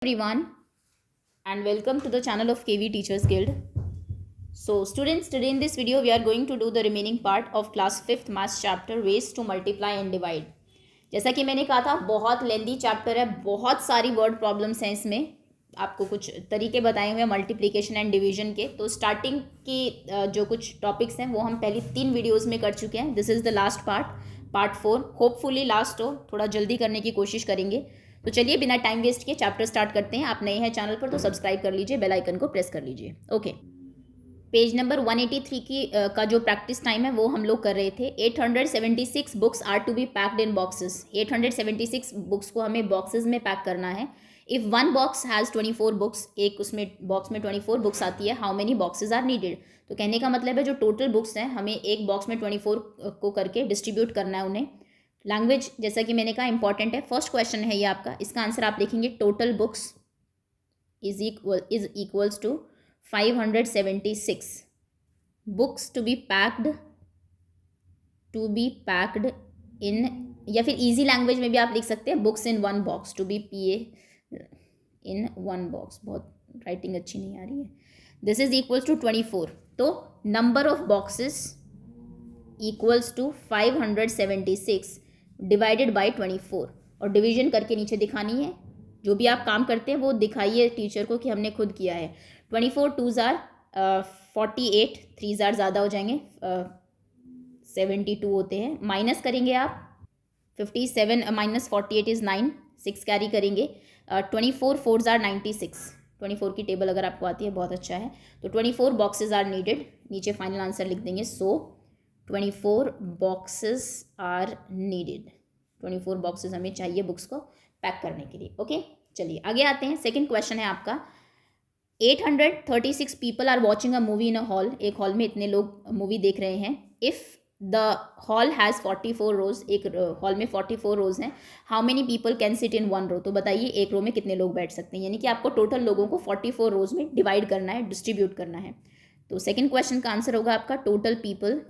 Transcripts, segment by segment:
Everyone, and welcome to the channel of KV Teachers Guild. So students, today in this video we are going to do the remaining part of class 5th maths chapter ways to multiply and divide. जैसा कि मैंने कहा था बहुत लेंदी chapter है, बहुत सारी word problems हैं इसमें। आपको कुछ तरीके बताए हुए हैं मल्टीप्लिकेशन एंड डिवीजन के। तो स्टार्टिंग की जो कुछ टॉपिक्स हैं वो हम पहले 3 वीडियोज़ में कर चुके हैं। This is the last part 4। Hopefully last हो, थोड़ा जल्दी करने की कोशिश करेंगे। तो चलिए बिना टाइम वेस्ट किए चैप्टर स्टार्ट करते हैं। आप नए हैं चैनल पर तो सब्सक्राइब कर लीजिए, बेल आइकन को प्रेस कर लीजिए। ओके, पेज नंबर 183 का जो प्रैक्टिस टाइम है वो हम लोग कर रहे थे। 876 books are to be packed in boxes. 876 books को हमें बॉक्सेस में पैक करना है। If one box has 24 books, एक उसमें बॉक्स में 24 बुक्स आती है, how many boxes are needed. तो कहने का मतलब है जो टोटल बुक्स हैं हमें एक बॉक्स में 24 को करके डिस्ट्रीब्यूट करना है उन्हें। लैंग्वेज जैसा कि मैंने कहा इंपॉर्टेंट है। फर्स्ट क्वेश्चन है ये आपका, इसका आंसर आप लिखेंगे total books is equals to 576 books to be packed in, या फिर इजी लैंग्वेज में भी आप लिख सकते हैं books in one box, to be PA in one box. बहुत राइटिंग अच्छी नहीं आ रही है। This is equals to 24। तो number of boxes equals to 576 divided by 24, और डिवीजन करके नीचे दिखानी है। जो भी आप काम करते हैं वो दिखाइए टीचर को कि हमने खुद किया है। 24 2s आर 48, 3s आर ज़्यादा हो जाएंगे, 72 होते हैं। माइनस करेंगे आप, 57 माइनस 48 इज़ 9, 6 कैरी करेंगे। 24 4s आर 96। 24 की टेबल अगर आपको आती है बहुत अच्छा है। तो 24 बॉक्सेज आर नीडेड, नीचे फाइनल आंसर लिख देंगे। सो 24 बॉक्सेस आर नीडेड। 24 बॉक्सेस हमें चाहिए बुक्स को पैक करने के लिए। ओके, चलिए आगे आते हैं। सेकंड क्वेश्चन है आपका, 836 people are watching a movie in a hall. एक हॉल में इतने लोग मूवी देख रहे हैं। If the hall has 44 rows, एक हॉल में 44 रोज हैं, how many people can sit in one row. तो बताइए एक रो में कितने लोग बैठ सकते हैं। यानी कि आपको टोटल लोगों को 44 रोज में डिवाइड करना है, डिस्ट्रीब्यूट करना है। तो सेकेंड क्वेश्चन का आंसर होगा आपका टोटल पीपल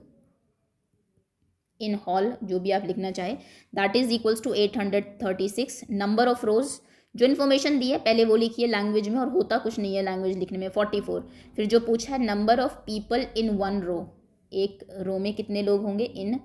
इन हॉल, जो भी आप लिखना चाहे, that is equals to 836। Number of rows जो इन्फॉर्मेशन दी है पहले वो लिखिए लैंग्वेज में, और होता कुछ नहीं है लैंग्वेज लिखने में, 44। फिर जो पूछा है number of people in one row, एक रो में कितने लोग होंगे in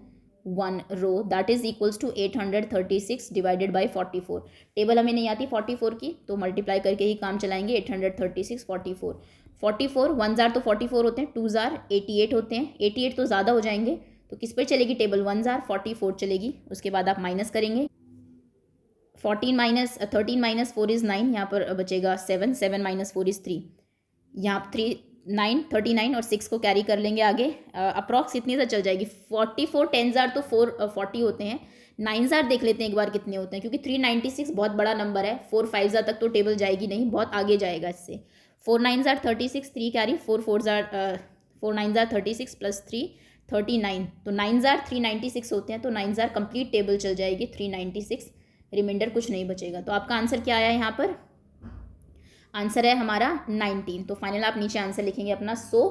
one row, that is equals to 836 divided by 44। Table हमें नहीं आती 44 की, तो मल्टीप्लाई करके ही काम चलाएंगे। 836 44 1s आर तो 44 होते हैं, 2s आर 88 होते हैं। 88 तो ज़्यादा हो जाएंगे, तो किस पर चलेगी टेबल, 1s आर 44 चलेगी। उसके बाद आप माइनस करेंगे। 13 माइनस 4 इज़ 9, यहाँ पर बचेगा 7, 7 माइनस 4 इज़ 3, यहाँ 39 और 6 को कैरी कर लेंगे आगे। अप्रॉक्स इतनी से चल जाएगी। 44 10s आर तो 40 होते हैं। 9s आर देख लेते हैं एक बार कितने होते हैं, क्योंकि 396 बहुत बड़ा नंबर है। 4 5s आर तक तो टेबल जाएगी नहीं, बहुत आगे जाएगा इससे। 4 9s are 36, 3 carry, 4 9s are 36 plus 3 39, तो 9s आर 396 होते हैं। तो 9s आर कंप्लीट टेबल चल जाएगी 396, रिमाइंडर कुछ नहीं बचेगा। तो आपका आंसर क्या आया यहाँ पर, आंसर है हमारा 19। तो फाइनल आप नीचे आंसर लिखेंगे अपना। So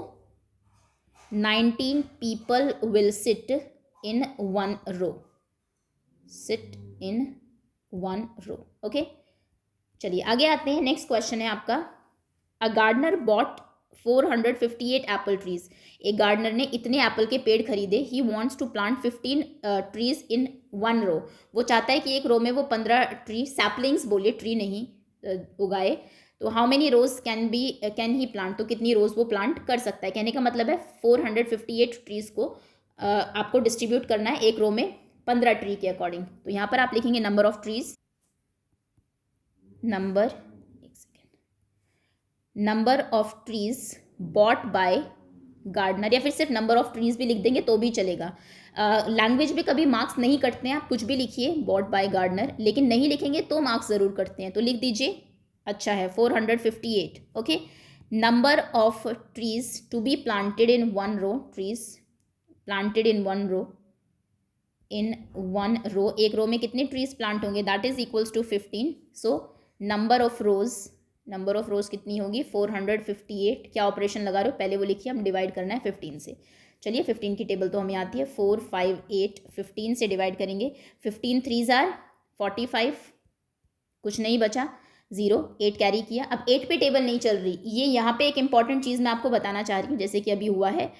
19 people will sit in one row, sit in one row. Okay, चलिए आगे आते हैं। नेक्स्ट क्वेश्चन है आपका, a gardener bought 458 apple trees. एक गार्डनर ने इतने एप्पल के पेड़ खरीदे। He wants to plant 15 trees in one row. वो चाहता है कि एक रो में वो 15 ट्री, सैपलिंग्स बोलिए, ट्री नहीं उगाए। तो how many rows can he plant, तो कितनी रोज वो प्लांट कर सकता है। कहने का मतलब है 458 ट्रीज को आपको डिस्ट्रीब्यूट करना है एक रो में 15 ट्री के अकॉर्डिंग। तो यहाँ पर आप लिखेंगे number of trees, number of trees bought by gardener, या फिर सिर्फ नंबर ऑफ ट्रीज भी लिख देंगे तो भी चलेगा। लैंग्वेज में कभी मार्क्स नहीं कटते हैं, आप कुछ भी लिखिए बॉट बाय गार्डनर, लेकिन नहीं लिखेंगे तो मार्क्स ज़रूर कटते हैं। तो लिख दीजिए, अच्छा है 458। Okay, number of trees to be planted in one row, trees planted in one row, एक रो में कितने ट्रीज प्लांट होंगे, that is equals to 15। So number of rows कितनी होगी 458। क्या ऑपरेशन लगा रहे हो पहले वो लिखिए, हम डिवाइड करना है 15 से। चलिए 15 की टेबल तो हमें आती है, 4 5 8, 15 से डिवाइड करेंगे। 15 3s आर 45, कुछ नहीं बचा, 0, 8 कैरी किया। अब 8 पे टेबल नहीं चल रही, ये यहाँ पे एक इंपॉर्टेंट चीज़ मैं आपको बताना चाह रही हूँ, जैसे कि अभी हुआ है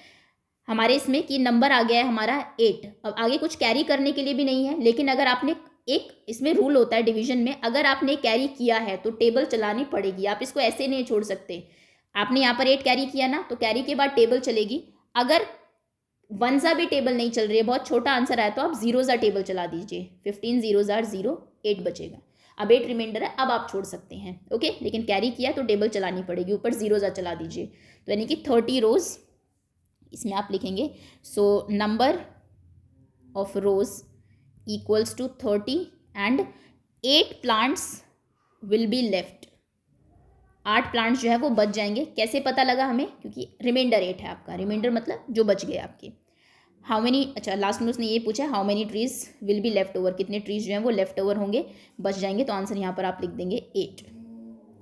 हमारे इसमें कि नंबर आ गया है हमारा 8। अब आगे कुछ कैरी करने के लिए भी नहीं है, लेकिन अगर आपने एक इसमें रूल होता है डिवीजन में, अगर आपने कैरी किया है तो टेबल चलानी पड़ेगी, आप इसको ऐसे नहीं छोड़ सकते। आपने यहाँ पर 8 कैरी किया ना, तो कैरी के बाद टेबल चलेगी। अगर वनजा भी टेबल नहीं चल रही है, बहुत छोटा आंसर आया, तो आप जीरोजा टेबल चला दीजिए। 15 जीरोज आर 0, 8 बचेगा। अब 8 रिमाइंडर है, अब आप छोड़ सकते हैं, ओके। लेकिन कैरी किया तो टेबल चलानी पड़ेगी, ऊपर जीरोजा चला दीजिए। तो यानी कि 30 रोज इसमें आप लिखेंगे। So number of rows equals to 30 and 8 plants will be left. 8 plants जो है वो बच जाएंगे। कैसे पता लगा हमें? क्योंकि रिमाइंडर 8 है आपका, रिमाइंडर मतलब जो बच गए आपके। हाउ मेनी, अच्छा लास्ट में उसने ये पूछा how many trees will be left over, कितने ट्रीज जो हैं वो लेफ्ट ओवर होंगे, बच जाएंगे। तो आंसर यहाँ पर आप लिख देंगे 8।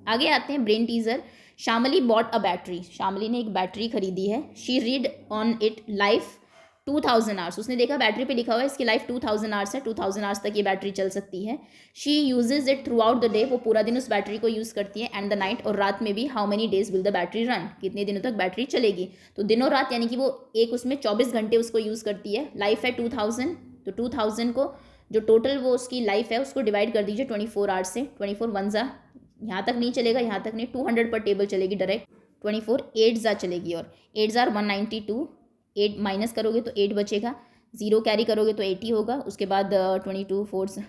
आगे आते हैं brain teaser. Shamli bought a battery, Shamli ने एक बैटरी खरीदी है। She read on it life 2000 hours, उसने देखा बैटरी पे लिखा हुआ है इसकी लाइफ 2000 आवर्स है, 2000 आवर्स तक ये बैटरी चल सकती है। She uses it throughout the day, वो पूरा दिन उस बैटरी को यूज़ करती है। एंड द नाइट, और रात में भी। How many days will the battery run, कितने दिनों तक बैटरी चलेगी। तो दिनों रात यानी कि वो एक उसमें 24 घंटे उसको यूज़ करती है। लाइफ है 2000, तो 2000 को जो टोटल वो उसकी लाइफ है उसको डिवाइड कर दीजिए 24 आवर्स से। 24 वनजा यहाँ तक नहीं चलेगा, यहाँ तक नहीं, 200 पर टेबल चलेगी डायरेक्ट। 24 8 जार चलेगी, और 8 जार 192, 8 माइनस करोगे तो 8 बचेगा, 0 कैरी करोगे तो 80 होगा। उसके बाद 22 4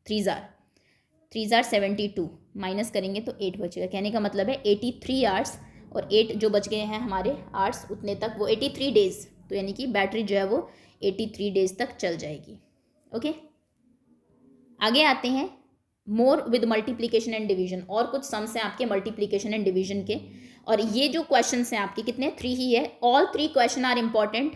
3 जार 72, माइनस करेंगे तो 8 बचेगा। कहने का मतलब है 83 आवर्स, और 8 जो बच गए हैं हमारे आवर्स उतने तक, वो 83 डेज, तो यानी कि बैटरी जो है वो 83 डेज तक चल जाएगी, ओके। आगे आते हैं more with multiplication and division, और कुछ सम्स हैं आपके मल्टीप्लीकेशन एंड डिवीजन के। और ये जो क्वेश्चंस हैं आपके कितने 3 ही है। All 3 question are important.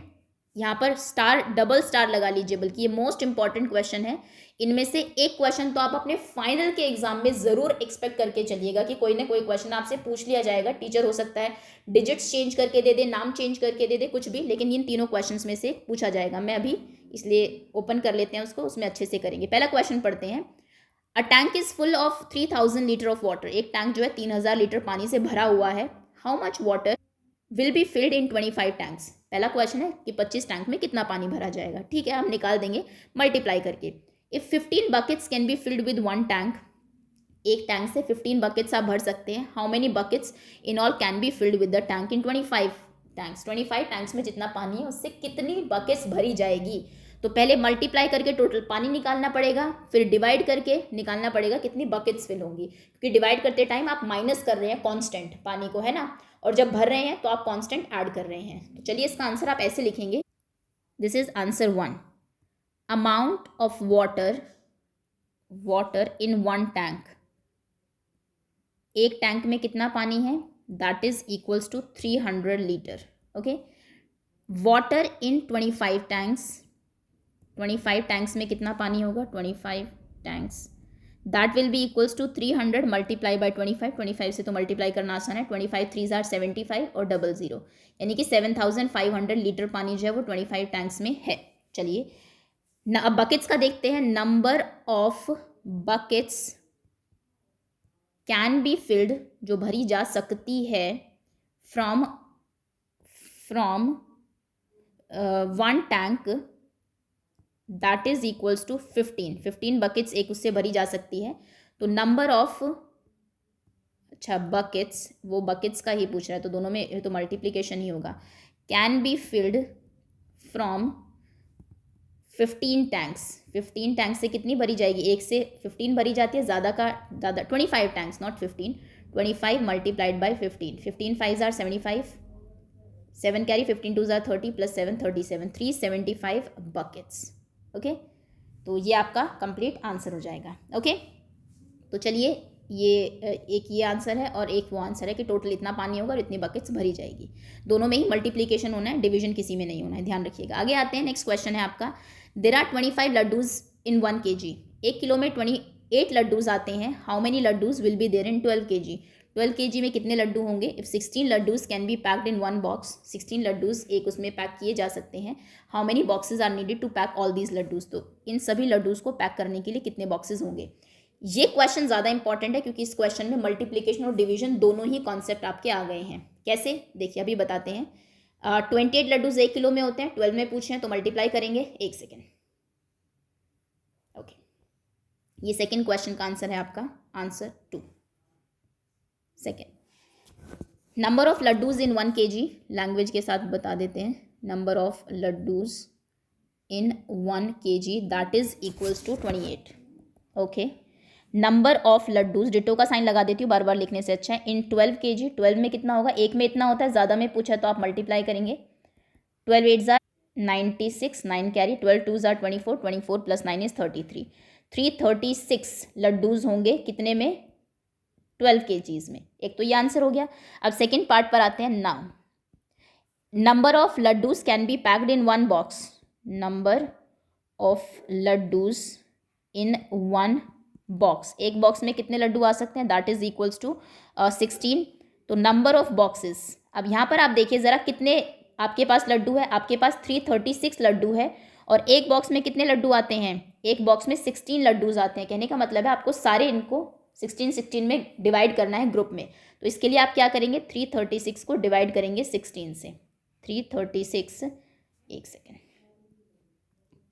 यहाँ पर स्टार, डबल स्टार लगा लीजिए, बल्कि ये मोस्ट इंपॉर्टेंट क्वेश्चन है। इनमें से एक क्वेश्चन तो आप अपने फाइनल के एग्जाम में जरूर एक्सपेक्ट करके चलिएगा कि कोई ना कोई क्वेश्चन आपसे पूछ लिया जाएगा। टीचर हो सकता है डिजिट्स चेंज करके दे दे, नाम चेंज करके दे दे, कुछ भी, लेकिन इन तीनों क्वेश्चंस में से पूछा जाएगा। मैं अभी इसलिए ओपन कर लेते हैं उसको, उसमें अच्छे से करेंगे। पहला क्वेश्चन पढ़ते हैं। A tank is full of 3000 litre of water, एक टैंक जो है 3000 लीटर पानी से भरा हुआ है। How much water will be filled in 25 tanks. पहला क्वेश्चन है कि 25 टैंक में कितना पानी भरा जाएगा। ठीक है, हम निकाल देंगे मल्टीप्लाई करके। If 15 buckets can be filled with 1 tank, एक टैंक से 15 बकेट्स आप भर सकते हैं। How many buckets in all can be filled with the tank in 25 tanks, 25 tanks में जितना पानी है उससे कितनी बकेट्स भरी जाएगी। तो पहले मल्टीप्लाई करके टोटल पानी निकालना पड़ेगा, फिर डिवाइड करके निकालना पड़ेगा कितनी बकेट्स फिल होंगी, क्योंकि डिवाइड करते टाइम आप माइनस कर रहे हैं कांस्टेंट पानी को, है ना, और जब भर रहे हैं तो आप कांस्टेंट ऐड कर रहे हैं। तो चलिए इसका आंसर आप ऐसे लिखेंगे, this is answer 1। Amount of water in 1 tank, एक टैंक में कितना पानी है, that is equals to 300 litre, okay. Water in 25 tanks, 25 tanks में कितना पानी होगा, 25 tanks, that will be equals to 300 multiply by 25, 25 से तो मल्टीप्लाई करना आसान है, 25 3 जार 75 और डबल 0, यानी कि 7500 लीटर पानी जो है वो 25 टैंक्स में है। चलिए अब बकेट्स का देखते हैं। Number of buckets can be filled, जो भरी जा सकती है, from 1 tank, that is equals to 15 buckets एक उससे भरी जा सकती है। तो नंबर ऑफ, अच्छा बकेट्स, वो बकेट्स का ही पूछ रहा है तो दोनों में तो मल्टीप्लिकेशन ही होगा। Can be field from 15 tanks, 15 tanks से कितनी भरी जाएगी, एक से 15 भरी जाती है, ज़्यादा का ज़्यादा 25 tanks, not 15, 25 multiplied by 15, 15 5 jar 75, 7 carry, 15 2 jar 30 plus 7 37, 375 buckets, okay. तो ये आपका कंप्लीट आंसर हो जाएगा, ओके। तो चलिए ये एक ये आंसर है और एक वो आंसर है कि टोटल इतना पानी होगा और इतनी बकेट्स भरी जाएगी। दोनों में ही मल्टीप्लिकेशन होना है, डिवीजन किसी में नहीं होना है, ध्यान रखिएगा। आगे आते हैं, नेक्स्ट क्वेश्चन है आपका। There are 25 laddoos in 1 kg, 1 किलो में 28 लड्डूज आते हैं। How many laddoos will be there in 12 kg, 12 kg में कितने लड्डू होंगे। If 16 laddoos can be packed in 1 box, 16 laddoos एक उसमें पैक किए जा सकते हैं। How many boxes are needed to pack all these laddoos, तो इन सभी लड्डूज को पैक करने के लिए कितने बॉक्सेज होंगे। ये क्वेश्चन ज़्यादा इंपॉर्टेंट है क्योंकि इस क्वेश्चन में मल्टीप्लिकेशन और डिवीजन दोनों ही कॉन्सेप्ट आपके आ गए हैं। कैसे, देखिए अभी बताते हैं। 28 लड्डूज 1 किलो में होते हैं, 12 में पूछे हैं तो मल्टीप्लाई करेंगे। एक सेकेंड, ओके, ये सेकेंड क्वेश्चन का आंसर है आपका answer 2। Second, number of laddoos in 1 kg, language के साथ बता देते हैं। Number of laddoos in 1 kg that is equals to 28। Okay, number of laddoos, ditto का साइन लगा देती हूँ, बार बार लिखने से अच्छा है। इन 12 kg, 12 में कितना होगा, एक में इतना होता है, ज़्यादा में पूछा तो आप मल्टीप्लाई करेंगे। 12 8 ज़ा 96, 9 कैरी, 12 2 ज़ा 24, 24 प्लस 9 इज 33। 336 लड्डूज होंगे कितने में, 12 kgs में। एक तो ये आंसर हो गया। अब सेकेंड पार्ट पर आते हैं। Now number of laddoos can be packed in 1 box, number of laddoos in 1 box, एक बॉक्स में कितने लड्डू आ सकते हैं, दैट इज इक्वल्स टू 16। तो नंबर ऑफ बॉक्सेस, अब यहाँ पर आप देखिए ज़रा कितने आपके पास लड्डू है, आपके पास 336 लड्डू है, और एक बॉक्स में कितने लड्डू आते हैं, एक बॉक्स में 16 लड्डूज आते हैं। कहने का मतलब है आपको सारे इनको 16 में डिवाइड करना है ग्रुप में। तो इसके लिए आप क्या करेंगे, 336 को डिवाइड करेंगे 16 से। 336, एक सेकेंड,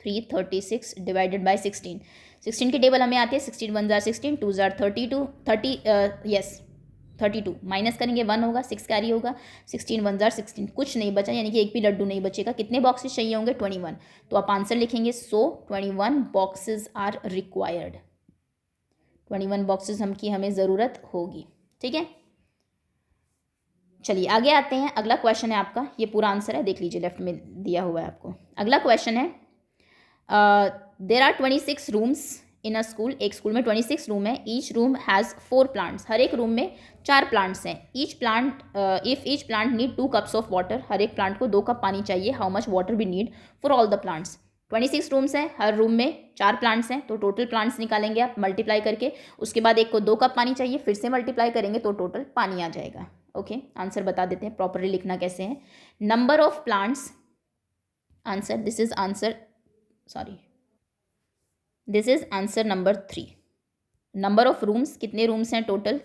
336 डिवाइडेड बाई 16, 16 की टेबल हमें आती है, 16 1 जार 16, 2 जार 32, 32 माइनस करेंगे 1 होगा, 6 कैरी होगा, 16 1 जार 16, कुछ नहीं बचा, यानी कि एक भी लड्डू नहीं बचेगा। कितने बॉक्सेस चाहिए होंगे, 21। तो आप आंसर लिखेंगे, सो 21 बॉक्सेस आर रिक्वायर्ड, 21 बॉक्सेस की हमें ज़रूरत होगी। ठीक है, चलिए आगे आते हैं। अगला क्वेश्चन है आपका, ये पूरा आंसर है, देख लीजिए लेफ्ट में दिया हुआ है आपको। अगला क्वेश्चन है, there are 26 rooms in a school, एक स्कूल में 26 रूम है। ईच रूम हैज़ 4 प्लांट्स, हर एक रूम में 4 प्लांट्स हैं। Each plant, if each plant need 2 cups of water, हर एक प्लांट को 2 कप पानी चाहिए। How much water we need for all the plants. 26 rooms हैं, हर रूम में 4 प्लांट्स हैं, तो टोटल प्लांट्स निकालेंगे आप मल्टीप्लाई करके। उसके बाद एक को 2 कप पानी चाहिए, फिर से मल्टीप्लाई करेंगे तो टोटल पानी आ जाएगा। ओके, आंसर बता देते हैं, प्रॉपरली लिखना कैसे है। Number of plants, answer this is answer, sorry this is answer number 3। Number of rooms, कितने रूम्स हैं total,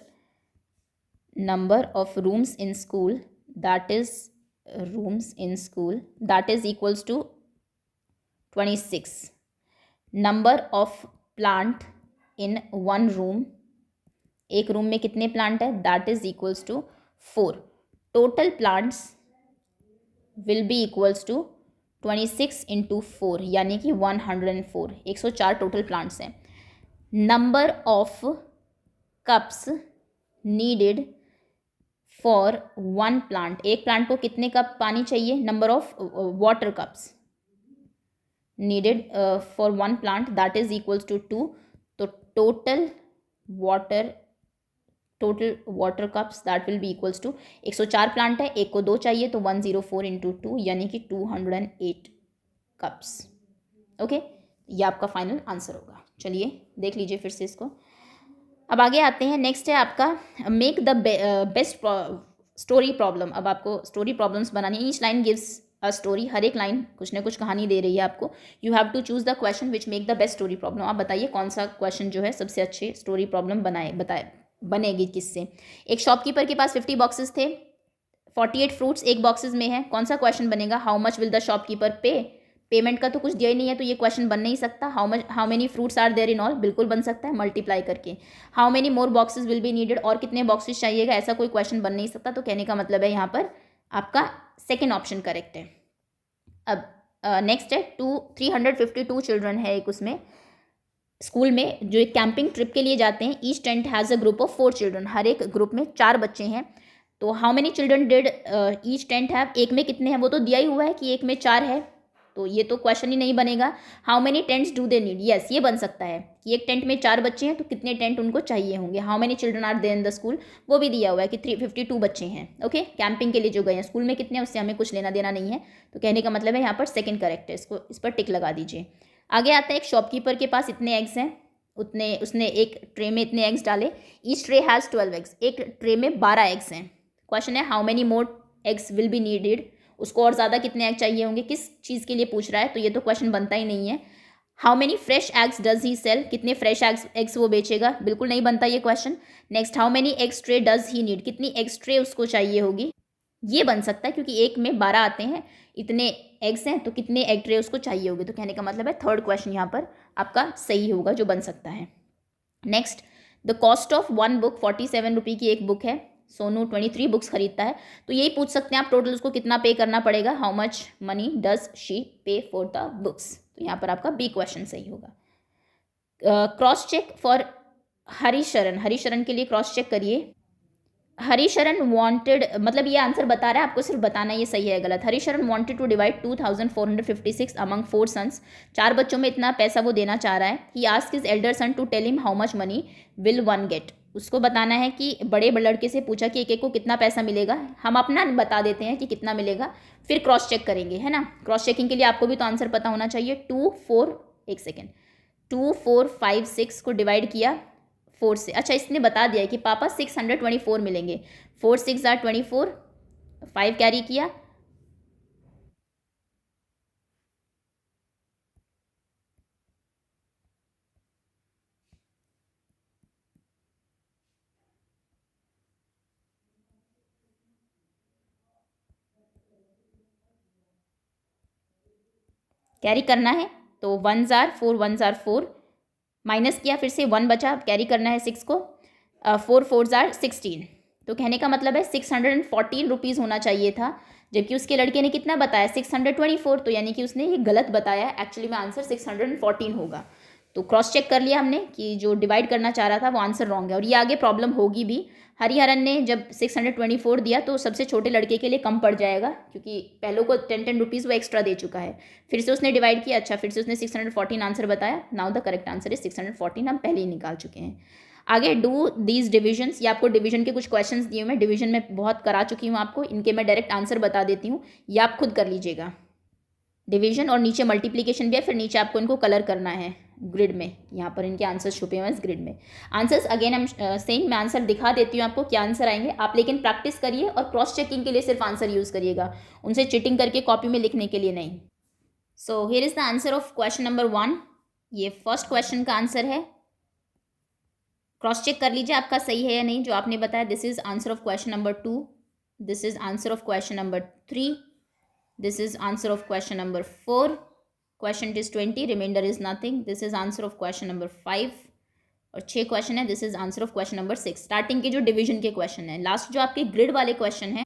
number of rooms in school that is rooms in school that is equals to 26। Number of plant in 1 room, एक room में कितने plant है, that is equals to 4। Total plants will be equals to 26 into 4, यानी कि 104, 104 total plants हैं। Number of cups needed for 1 plant, एक plant को कितने कप पानी चाहिए, number of water cups needed for 1 plant that is equals to 2। तो total water cups that will be equals to, 104 plant है, एक को 2 चाहिए तो 104 इंटू 2, यानी कि 208 कप्स। ओके, ये आपका फाइनल आंसर होगा। चलिए देख लीजिए फिर से इसको। अब आगे आते हैं, नेक्स्ट है आपका make the best story problem. अब आपको स्टोरी प्रॉब्लम्स बनानी है। Each line gives a story, हर एक लाइन कुछ ना कुछ कहानी दे रही है आपको। You have to choose the question which make the best story problem. आप बताइए कौन सा क्वेश्चन जो है सबसे अच्छे स्टोरी प्रॉब्लम बनेगी किससे। एक शॉपकीपर के पास 50 बॉक्सेस थे, 48 फ्रूट्स एक बॉक्सेस में है, कौन सा क्वेश्चन बनेगा, how much will the shopkeeper पे। पेमेंट का तो कुछ दिया ही नहीं है तो ये क्वेश्चन बन नहीं सकता। How many fruits are there in all, बिल्कुल बन सकता है मल्टीप्लाई करके। How many more boxes will be needed, और कितने बॉक्सेस चाहिएगा, ऐसा कोई क्वेश्चन बन नहीं सकता। तो कहने का मतलब है यहाँ पर आपका सेकेंड ऑप्शन करेक्ट है। अब नेक्स्ट है 352 चिल्ड्रन है एक उसमें स्कूल में जो एक कैंपिंग ट्रिप के लिए जाते हैं। Each tent has a group of 4 children, हर एक ग्रुप में 4 बच्चे हैं। तो how many children did each tent have, एक में कितने हैं वो तो दिया ही हुआ है कि एक में 4 है, तो ये तो क्वेश्चन ही नहीं बनेगा। How many tents do they need, yes ये बन सकता है कि एक टेंट में 4 बच्चे हैं तो कितने टेंट उनको चाहिए होंगे। How many children are there in the school, वो भी दिया हुआ है कि 352 बच्चे हैं। ओके, कैंपिंग के लिए जो गए हैं, स्कूल में कितने हैं उससे हमें कुछ लेना देना नहीं है। तो कहने का मतलब है यहाँ पर सेकेंड करेक्ट है, इसको इस पर टिक लगा दीजिए। आगे आता है, एक शॉपकीपर के पास इतने एग्स हैं, उतने उसने एक ट्रे में इतने एग्स डाले। ईच ट्रे हैज़ 12 एग्स, एक ट्रे में 12 एग्स हैं। क्वेश्चन है how many more eggs will be needed, उसको और ज़्यादा कितने एग चाहिए होंगे, किस चीज़ के लिए पूछ रहा है, तो ये तो क्वेश्चन बनता ही नहीं है। How many fresh eggs does he sell, कितने फ्रेश एग्स वो बेचेगा, बिल्कुल नहीं बनता ये question. Next, how many eggs tray does he need, कितनी एग्स ट्रे उसको चाहिए होगी, ये बन सकता है क्योंकि एक में 12 आते हैं, इतने एग्स हैं तो कितने एग ट्रे उसको चाहिए होगी। तो कहने का मतलब है थर्ड क्वेश्चन यहाँ पर आपका सही होगा जो बन सकता है। Next, the cost of one book 47 रुपये की एक बुक है, सोनू 23 बुक्स खरीदता है, तो यही पूछ सकते हैं आप टोटल उसको कितना पे करना पड़ेगा, how much money does she pay for the books. तो यहाँ पर आपका बी क्वेश्चन सही होगा। Cross check for Harisharan, Harisharan के लिए क्रॉस चेक करिए। हरिशरण वांटेड, मतलब ये आंसर बता रहा है, आपको सिर्फ बताना है ये सही है गलत। Harisharan wanted to divide 2456 among 4 sons, 4 बच्चों में इतना पैसा वो देना चाह रहा है। He ask his elder son to tell him how much money will one get, उसको बताना है कि बड़े लड़के से पूछा कि एक एक को कितना पैसा मिलेगा, हम अपना बता देते हैं कि कितना मिलेगा, फिर क्रॉस चेक करेंगे, है ना। क्रॉस चेकिंग के लिए आपको भी तो आंसर पता होना चाहिए। 2 4 5 6 को डिवाइड किया 4 से, अच्छा इसने बता दिया है कि पापा 624 मिलेंगे, 4 6 24, 5 कैरी किया, कैरी करना है तो 1 जार 4 1 जार 4, माइनस किया फिर से 1 बचा, कैरी करना है 6 को, 4 4 जार 16। तो कहने का मतलब है 614 रुपीज़ होना चाहिए था, जबकि उसके लड़के ने कितना बताया 624, तो यानी कि उसने ये गलत बताया, एक्चुअली में आंसर 614 होगा। तो क्रॉस चेक कर लिया हमने कि जो डिवाइड करना चाह रहा था वो आंसर रॉन्ग है, और ये आगे प्रॉब्लम होगी भी। हरिहरन ने जब 624 दिया तो सबसे छोटे लड़के के लिए कम पड़ जाएगा, क्योंकि पहलों को 10 रुपीज़ वो एक्स्ट्रा दे चुका है। फिर से उसने डिवाइड किया, अच्छा फिर से उसने 614 आंसर बताया, now the correct answer is 614, हम पहले ही निकाल चुके हैं। आगे डू दीज डिविजन्स, ये आपको डिवीजन के कुछ क्वेश्चंस दिए मैं डिवीजन में बहुत करा चुकी हूँ आपको, इनके मैं डायरेक्ट आंसर बता देती हूँ, ये आप खुद कर लीजिएगा। डिवीजन और नीचे मल्टीप्लिकेशन भी है, फिर नीचे आपको इनको कलर करना है ग्रिड में, यहाँ पर इनके आंसर्स छुपे हुए हैं इस ग्रिड में। आंसर्स अगेन हम सेम, मैं आंसर दिखा देती हूँ आपको क्या आंसर आएंगे, आप लेकिन प्रैक्टिस करिए और क्रॉस चेकिंग के लिए सिर्फ आंसर यूज़ करिएगा, उनसे चिटिंग करके कॉपी में लिखने के लिए नहीं। So here is the answer of question number 1, ये फर्स्ट क्वेश्चन का आंसर है। क्रॉस चेक कर लीजिए आपका सही है या नहीं जो आपने बताया। This is answer of question number 2, this is answer of question number 3, this is answer of question number 4, question is 20, reminder is nothing, this is answer of question number 5, और 6 क्वेश्चन है, this is answer of question number 6। Starting के जो division के question है, last जो आपके grid वाले question है,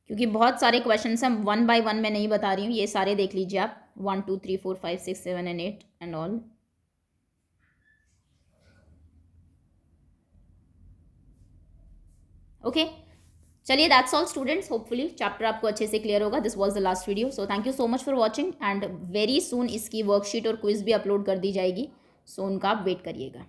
क्योंकि बहुत सारे क्वेश्चन हम 1 बाय 1 में नहीं बता रही हूँ, ये सारे देख लीजिए आप, 1 2 3 4 5 6 7 एंड 8 एंड ऑल। ओके, चलिए that's all students, hopefully chapter आपको अच्छे से क्लियर होगा। This was the last video, so thank you so much for watching, and very soon इसकी वर्कशीट और क्विज भी अपलोड कर दी जाएगी, सो उनका आप वेट करिएगा।